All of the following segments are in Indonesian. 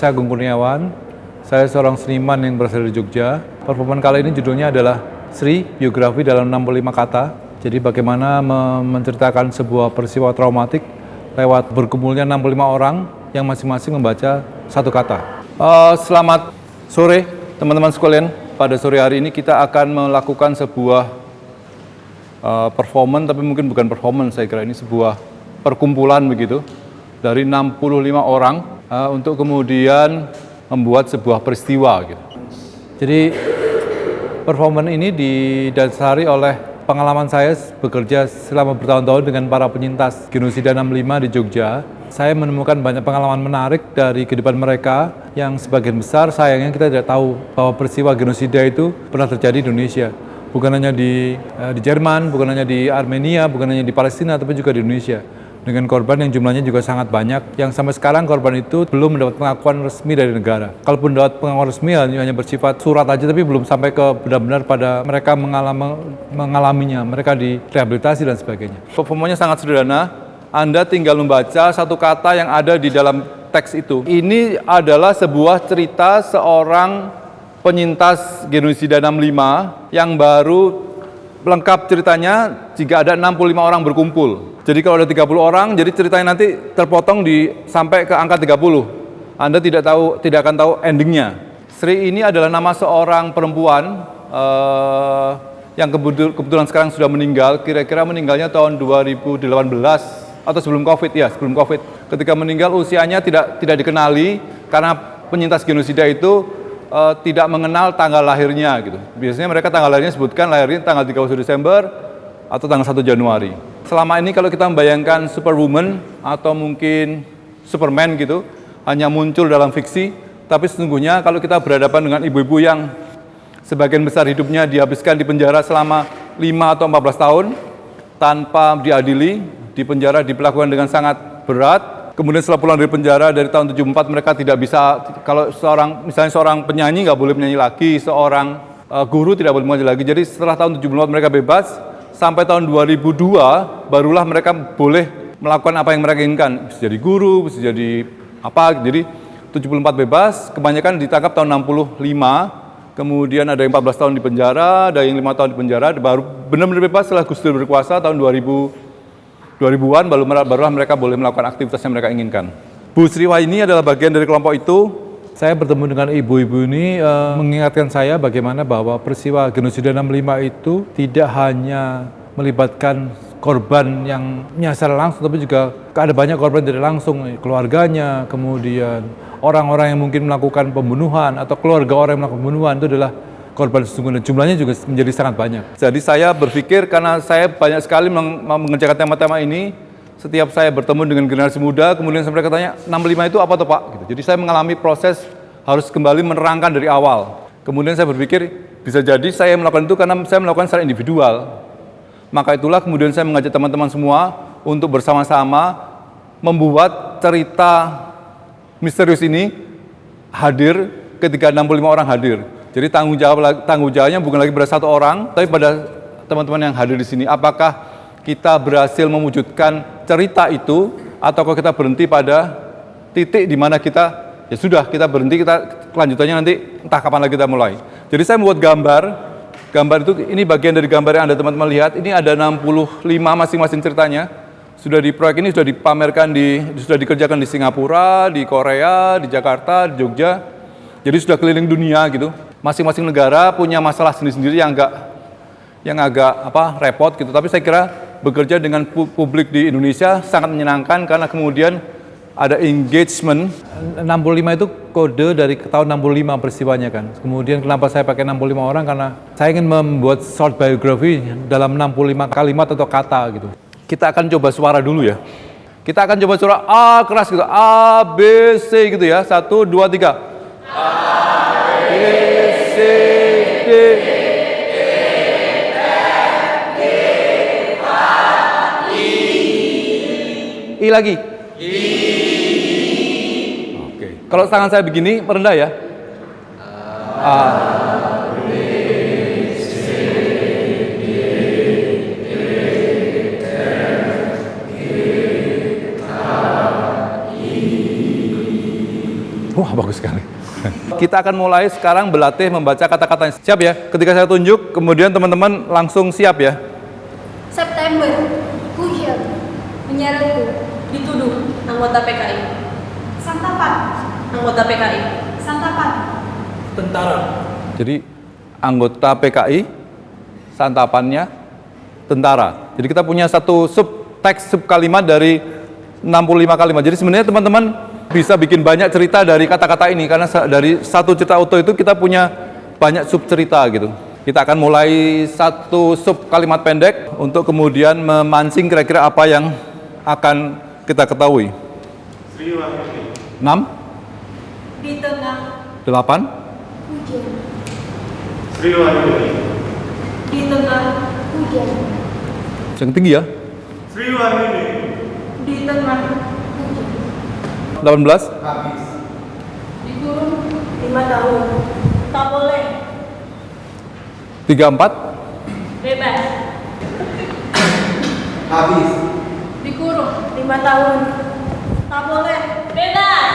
saya Agung Kurniawan. Saya seorang seniman yang berasal dari Jogja. Performan kali ini judulnya adalah Sri, biografi dalam 65 kata. Jadi bagaimana menceritakan sebuah peristiwa traumatik lewat berkumpulnya 65 orang yang masing-masing membaca satu kata. Selamat sore teman-teman sekalian. Pada sore hari ini kita akan melakukan sebuah performance, tapi mungkin bukan performance, saya kira ini sebuah perkumpulan begitu dari 65 orang untuk kemudian membuat sebuah peristiwa gitu. Jadi performance ini didasari oleh pengalaman saya bekerja selama bertahun-tahun dengan para penyintas genosida 65 di Jogja. Saya menemukan banyak pengalaman menarik dari kehidupan mereka yang sebagian besar sayangnya kita tidak tahu bahwa peristiwa genosida itu pernah terjadi di Indonesia. Bukan hanya di Jerman, bukan hanya di Armenia, bukan hanya di Palestina, tapi juga di Indonesia. Dengan korban yang jumlahnya juga sangat banyak, yang sampai sekarang korban itu belum mendapat pengakuan resmi dari negara. Kalaupun mendapat pengakuan resmi hanya bersifat surat aja, tapi belum sampai ke benar-benar pada mereka mengalaminya, mereka direhabilitasi dan sebagainya. Performanya sangat sederhana, Anda tinggal membaca satu kata yang ada di dalam teks itu. Ini adalah sebuah cerita seorang penyintas genosida 65 yang baru lengkap ceritanya jika ada 65 orang berkumpul. Jadi kalau ada 30 orang, jadi ceritanya nanti terpotong sampai ke angka 30. Anda tidak akan tahu endingnya. Sri ini adalah nama seorang perempuan yang kebetulan sekarang sudah meninggal, kira-kira meninggalnya tahun 2018 atau sebelum Covid, ya sebelum Covid. Ketika meninggal usianya tidak dikenali karena penyintas genosida itu tidak mengenal tanggal lahirnya gitu. Biasanya mereka tanggal lahirnya sebutkan lahirnya tanggal 31 Desember atau tanggal 1 Januari. Selama ini kalau kita membayangkan Superwoman atau mungkin Superman gitu, hanya muncul dalam fiksi, tapi sesungguhnya kalau kita berhadapan dengan ibu-ibu yang sebagian besar hidupnya dihabiskan di penjara selama 5 atau 14 tahun tanpa diadili, di penjara diperlakukan dengan sangat berat. Kemudian setelah pulang dari penjara dari tahun 74 mereka tidak bisa, kalau misalnya seorang penyanyi nggak boleh menyanyi lagi, seorang guru tidak boleh mengaji lagi. Jadi setelah tahun 74 mereka bebas, sampai tahun 2002 barulah mereka boleh melakukan apa yang mereka inginkan. Bisa jadi guru, bisa jadi apa. Jadi 74 bebas, kebanyakan ditangkap tahun 65, kemudian ada yang 14 tahun di penjara, ada yang 5 tahun di penjara, baru benar-benar bebas setelah Gus Dur berkuasa tahun 2000-an barulah mereka boleh melakukan aktivitas yang mereka inginkan. Bu Sri Wahyuni adalah bagian dari kelompok itu. Saya bertemu dengan ibu-ibu ini mengingatkan saya bagaimana bahwa peristiwa genosida 65 itu tidak hanya melibatkan korban yang menyasar langsung, tapi juga ada banyak korban tidak langsung, keluarganya, kemudian orang-orang yang mungkin melakukan pembunuhan atau keluarga orang yang melakukan pembunuhan itu adalah korban sesungguhnya, jumlahnya juga menjadi sangat banyak. Jadi saya berpikir karena saya banyak sekali mengerjakan tema-tema ini, setiap saya bertemu dengan generasi muda, kemudian mereka tanya, 65 itu apa tuh Pak? Gitu. Jadi saya mengalami proses harus kembali menerangkan dari awal. Kemudian saya berpikir, bisa jadi saya melakukan itu karena saya melakukan secara individual. Maka itulah kemudian saya mengajak teman-teman semua untuk bersama-sama membuat cerita misterius ini hadir ketika 65 orang hadir. Jadi tanggung jawabnya bukan lagi pada satu orang, tapi pada teman-teman yang hadir di sini. Apakah kita berhasil mewujudkan cerita itu, ataukah kita berhenti pada titik di mana kita kita berhenti, kelanjutannya nanti entah kapan lagi kita mulai. Jadi saya membuat gambar itu, ini bagian dari gambar yang Anda teman-teman lihat. Ini ada 65 masing-masing ceritanya. Proyek ini sudah dipamerkan sudah dikerjakan di Singapura, di Korea, di Jakarta, di Jogja. Jadi sudah keliling dunia gitu. Masing-masing negara punya masalah sendiri-sendiri yang agak repot gitu. Tapi saya kira bekerja dengan publik di Indonesia sangat menyenangkan karena kemudian ada engagement. 65 itu kode dari tahun 65 peristiwanya kan. Kemudian kenapa saya pakai 65 orang, karena saya ingin membuat short biography dalam 65 kalimat atau kata gitu. Kita akan coba suara dulu ya. Kita akan coba suara A keras gitu. A, B, C gitu ya. 1, 2, 3. A, B, C, D. I lagi. Oke. Kalau tangan saya begini merendah ya. A, B, C, D, E, F, G, H, I. Wah, Wah, bagus sekali. Kita akan mulai sekarang berlatih membaca kata-katanya. Siap ya? Ketika saya tunjuk, kemudian teman-teman langsung siap ya. September, hujan, menyerangku, Dituduh, anggota PKI. santapan, Anggota PKI. santapan, Tentara. Jadi anggota PKI, santapannya tentara. Jadi kita punya satu teks sub kalimat dari 65 kalimat. Jadi sebenarnya teman-teman bisa bikin banyak cerita dari kata-kata ini karena dari satu cerita utuh itu kita punya banyak sub cerita gitu. Kita akan mulai satu sub kalimat pendek untuk kemudian memancing kira-kira apa yang akan kita ketahui. 6, di tengah, 8, hujan, Sriwayuni. di tengah, hujan, yang tinggi ya. Sriwayuni. di tengah, hujan, 18, dikurung 5 tahun, tak boleh, 34, Bebas. dikurung 5 tahun, tak boleh, Bebas.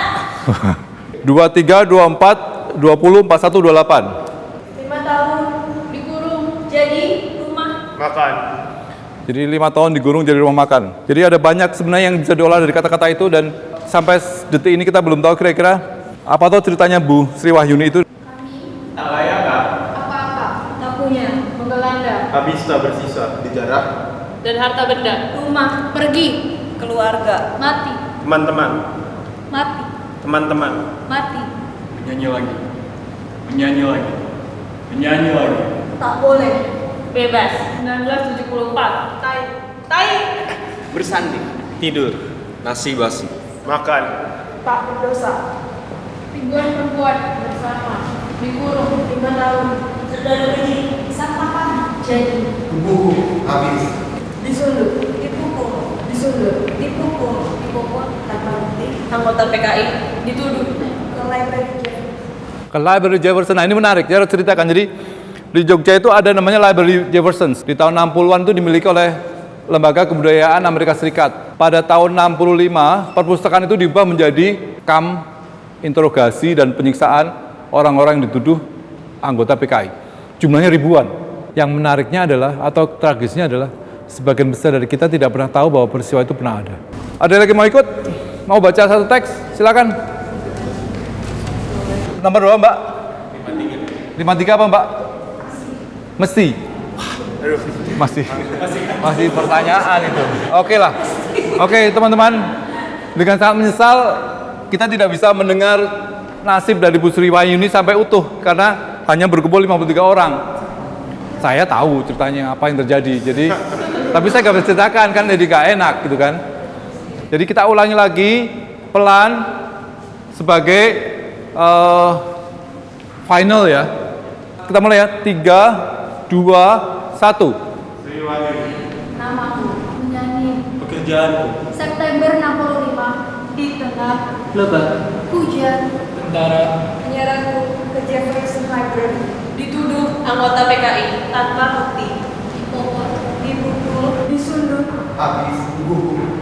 23, 24, 20, 41, 28. 5 tahun, dikurung, Jadi rumah. Makan. Jadi 5 tahun digurung jadi rumah makan. Jadi ada banyak sebenarnya yang bisa diolah dari kata-kata itu dan sampai detik ini kita belum tahu kira-kira apa tuh ceritanya Bu Sri Wahyuni itu. Tak layak kah? apa-apa, tak punya, menggelanda, Habis tak bersisa. Dijarah. Dan harta benda. rumah, pergi, Keluarga. mati, Teman-teman. mati, Teman-teman. mati, Menyanyi lagi. Menyanyi lagi. Menyanyi lagi. tak boleh, Bebas. 1974. Tai. Bersanding, tidur, nasi basi, Makan. tak berdosa, ribuan perempuan bersama, dikurung 5 tahun, Saudara keji. santapan, jadi, disundut, dipukul, disundut, dipukul, dipukul, tanpa bukti, Anggota PKI. dituduh, ke library Jefferson. Ke Library Jefferson. Nah ini menarik, saya harus ceritakan. Jadi di Jogja itu ada namanya Library Jefferson. Di tahun 60-an itu dimiliki oleh Lembaga Kebudayaan Amerika Serikat. Pada tahun 65, perpustakaan itu diubah menjadi kamp interogasi dan penyiksaan orang-orang yang dituduh anggota PKI. Jumlahnya ribuan. Yang menariknya adalah, atau tragisnya adalah, sebagian besar dari kita tidak pernah tahu bahwa peristiwa itu pernah ada. Ada lagi mau ikut? Mau baca satu teks? Silakan. Nomor 2, Mbak. 53 apa, Mbak? Mesti. Masih pertanyaan itu. Oke lah. Oke, teman-teman. Dengan sangat menyesal kita tidak bisa mendengar nasib dari Bu Sri Wahyuni sampai utuh karena hanya berkumpul 53 orang. Saya tahu ceritanya apa yang terjadi. Jadi tapi saya nggak bisa ceritakan kan, jadi nggak enak gitu kan. Jadi kita ulangi lagi pelan sebagai final ya. Kita mulai ya. 3, 2, 1. Sriwayuni. Namaku, menyanyi, Pekerjaanku. September 65, di tengah, Lebat. hujan, Tentara. menyerangku ke Jefferson Library, Dituduh anggota PKI tanpa bukti. dipukul, dipukul, disundut,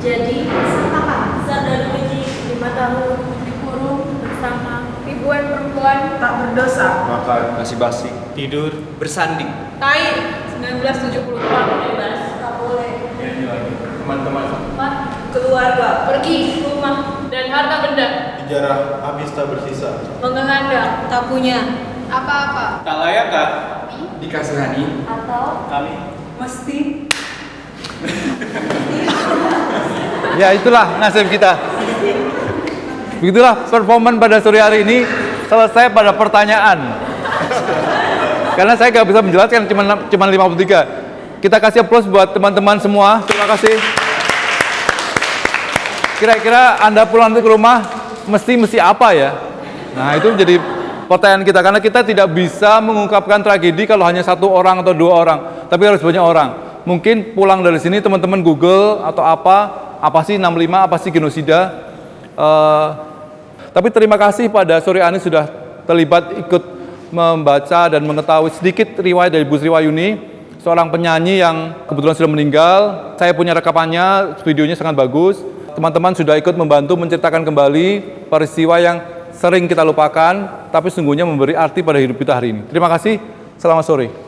jadi, santapan, Saudara keji. 5 tahun, dikurung bersama ribuan perempuan tak berdosa, Makan. nasi basi, tidur, bersanding, Tai. 1974. Bebas. tak boleh, Menyanyi lagi. Teman-teman. mati, Keluarga. pergi, Rumah. Dan harta benda. Dijarah. Habis tak bersisa. Menggelandang. Tak punya. apa-apa, Tak layak kah? tapi, Dikasihani. atau, Kami. Mesti. Ya itulah nasib kita. Begitulah performan pada sore hari ini selesai pada pertanyaan. Karena saya nggak bisa menjelaskan cuma 53. Kita kasih aplaus buat teman-teman semua. Terima kasih. Kira-kira Anda pulang nanti ke rumah mesti apa ya? Nah itu menjadi pertanyaan kita karena kita tidak bisa mengungkapkan tragedi kalau hanya satu orang atau dua orang, tapi harus banyak orang. Mungkin pulang dari sini teman-teman Google atau apa sih 65, apa sih genosida. Tapi terima kasih pada sore ini sudah terlibat ikut membaca dan mengetahui sedikit riwayat dari Bu Sri Wahyuni, seorang penyanyi yang kebetulan sudah meninggal. Saya punya rekamannya, videonya sangat bagus. Teman-teman sudah ikut membantu menceritakan kembali peristiwa yang sering kita lupakan, tapi sungguhnya memberi arti pada hidup kita hari ini. Terima kasih, selamat sore.